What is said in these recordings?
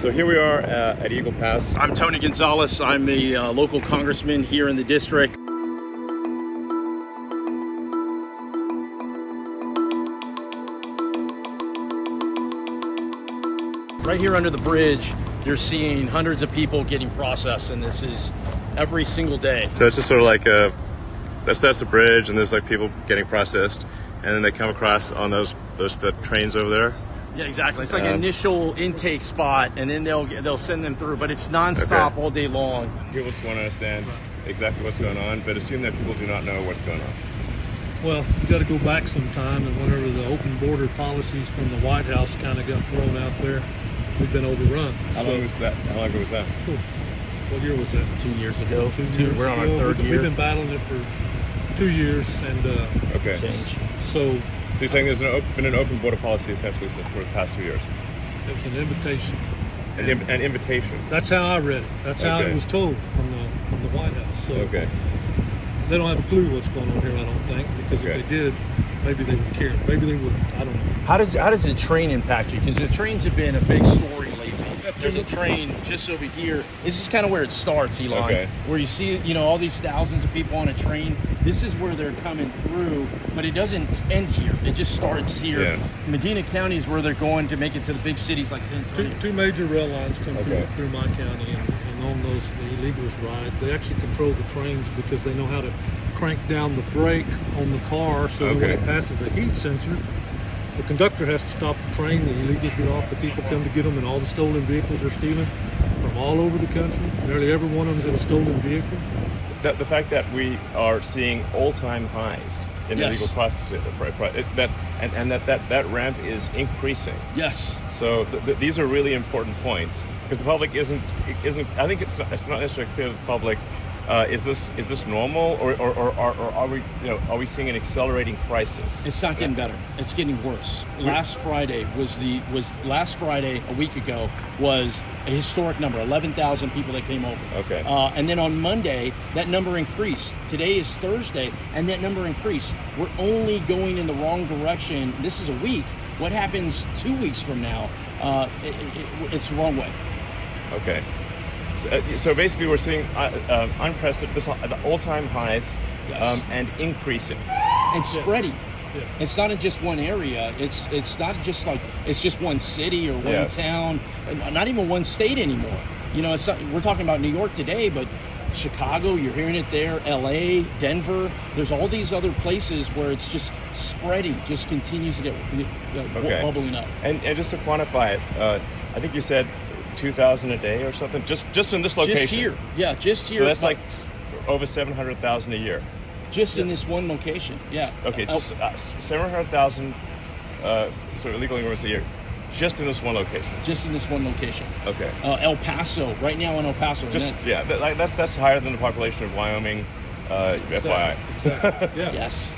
So here we are at Eagle Pass. I'm Tony Gonzalez. I'm a local congressman here in the district. Right here under the bridge, you're seeing hundreds of people getting processed, and this is every single day. So it's just sort of like that's the bridge, and there's like people getting processed, and then they come across on those the trains over there. Yeah, exactly. It's like an initial intake spot, and then they'll send them through, but it's nonstop all day long. People just want to understand exactly what's going on, but assume that people do not know what's going on. Well, you got to go back some time, and whenever the open border policies from the White House kind of got thrown out there, we've been overrun. How long was that? How long ago was that? Cool. What year was that? 2 years ago. We're on our third year. We've been battling it for 2 years, and change. So you're saying there's been an open border policy essentially for the past 2 years? it was an invitation. An invitation. That's how I read it. That's how it was told from the White House. So they don't have a clue what's going on here, I don't think, because if they did, maybe they would care. Maybe they would. I don't know. How does the train impact you? Because the trains have been a big story lately. There's a train just over here. This is kind of where it starts, Elon. Where you see, all these thousands of people on a train. This is where they're coming through, but it doesn't end here. It just starts here. Yeah. Medina County is where they're going to make it to the big cities like San Antonio. Two major rail lines come through my county, and on those the illegals ride. They actually control the trains because they know how to crank down the brake on the car, so when it passes a heat sensor, the conductor has to stop the train, the illegals get off, the people come to get them, and all the stolen vehicles are stealing from all over the country. Nearly every one of them is in a stolen vehicle. The fact that we are seeing all-time highs in illegal processing, that ramp is increasing. Yes. So these are really important points, because the public isn't. I think it's not necessarily clear to the public. Is this normal, or are we seeing an accelerating crisis? It's not getting better. It's getting worse. Last Friday a week ago was a historic number, 11,000 people that came over. Okay. And then on Monday, that number increased. Today is Thursday, and that number increased. We're only going in the wrong direction. This is a week. What happens 2 weeks from now? It's the wrong way. Okay. So basically, we're seeing unprecedented, all-time highs, and increasing, and spreading. Yes. It's not in just one area. It's not just like it's just one city or one town, not even one state anymore. It's not, we're talking about New York today, but Chicago, you're hearing it there. LA, Denver. There's all these other places where it's just spreading, just continues to get bubbling up. And just to quantify it, I think you said 2,000 a day or something, just in this location. Just here. So that's like over 700,000 a year. Just in this one location, Okay, just 700,000 sort of illegal immigrants a year, just in this one location. Just in this one location. Okay. El Paso, right now in El Paso. That's higher than the population of Wyoming. FYI. Exactly. Yes.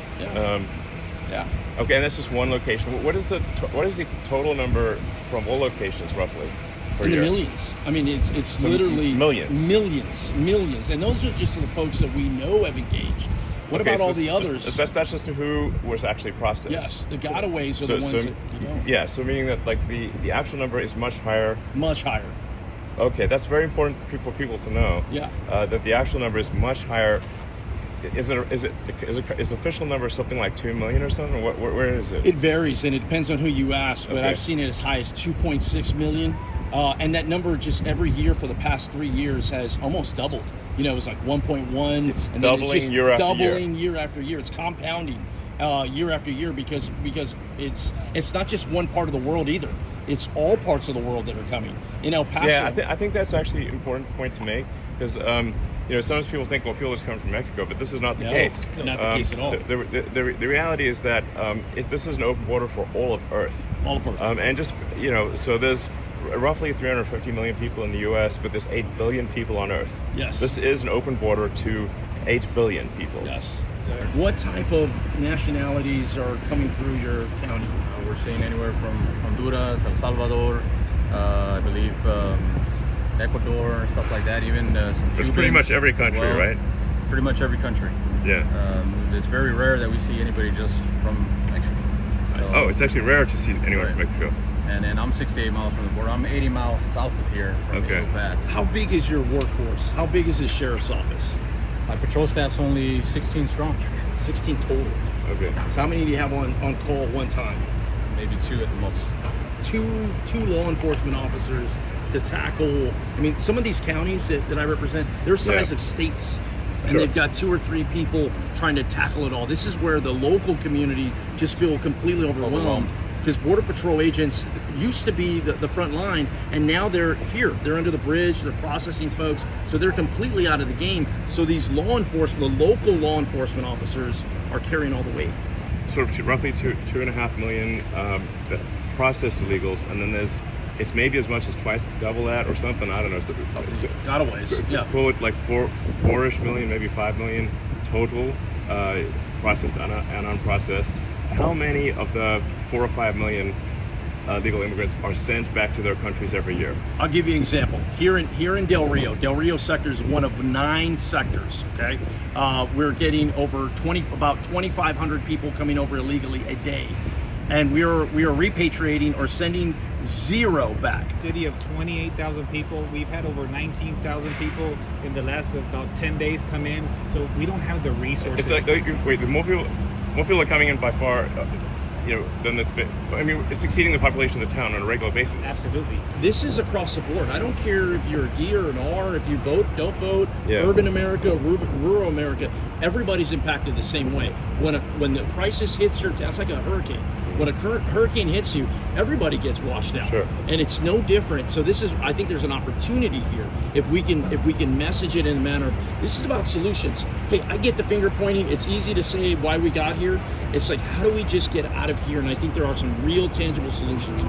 Okay, and that's just one location. What is the total number from all locations roughly? In the millions. I mean, it's so literally millions, and those are just the folks that we know have engaged. What about all the others? That's just who was actually processed. Yes, the gotaways are the ones that Yeah, so meaning that like the actual number is much higher. Much higher. Okay, that's very important for people to know. Yeah. That the actual number is much higher. Is the official number something like 2 million or something? Where is it? It varies, and it depends on who you ask. But I've seen it as high as 2.6 million. And that number just every year for the past 3 years has almost doubled. It was like 1.1. It's and doubling then it's just year after doubling year after year. It's compounding year after year because it's not just one part of the world either. It's all parts of the world that are coming. In El Paso. Yeah, I think that's actually an important point to make, because sometimes people think, well, people just come from Mexico, but this is not the case. Not the case at all. The reality is that this is an open border for all of Earth. All of Earth. And just, so there's roughly 350 million people in the U.S., but there's 8 billion people on Earth. Yes. This is an open border to 8 billion people. Yes. What type of nationalities are coming through your county? We're seeing anywhere from Honduras, El Salvador, I believe Ecuador and stuff like that. Even it's pretty much every country, right? Pretty much every country. Yeah. It's very rare that we see anybody just from Mexico. So, it's actually rare to see anyone from Mexico. And then I'm 68 miles from the border. I'm 80 miles south of here from Eagle Pass. How big is your workforce? How big is the sheriff's office? My patrol staff's only 16 strong. 16 total. Okay. So how many do you have on call at one time? Maybe 2 at the most. Two law enforcement officers to tackle. I mean, some of these counties that I represent, they're size of states, and they've got 2 or 3 people trying to tackle it all. This is where the local community just feel completely overwhelmed because Border Patrol agents used to be the front line, and now they're here. They're under the bridge. They're processing folks, so they're completely out of the game. So these law enforcement, the local law enforcement officers, are carrying all the weight. Sort of roughly 2.5 million that processed illegals, and then it's maybe as much as twice double that or something. I don't know. So, got a ways. Yeah. Call it like 4-ish million, maybe 5 million total processed and unprocessed. How many of the 4 or 5 million legal immigrants are sent back to their countries every year? I'll give you an example. Here in Del Rio sector is one of 9 sectors. Okay, we're getting about 2,500 people coming over illegally a day, and we are repatriating or sending 0 back. City of 28,000 people. We've had over 19,000 people in the last about 10 days come in. So we don't have the resources. It's like wait, the more people are coming in by far. Then it's exceeding the population of the town on a regular basis. Absolutely. This is across the board. I don't care if you're a D or an R, if you vote, don't vote, Yeah. urban America, rural America, everybody's impacted the same way. When the crisis hits your town, it's like a hurricane. When a hurricane hits you, everybody gets washed out. Sure. And it's no different. So I think there's an opportunity here if we can message it in a manner of, this is about solutions. Hey, I get the finger pointing. It's easy to say why we got here. It's like, how do we just get out of here? And I think there are some real tangible solutions.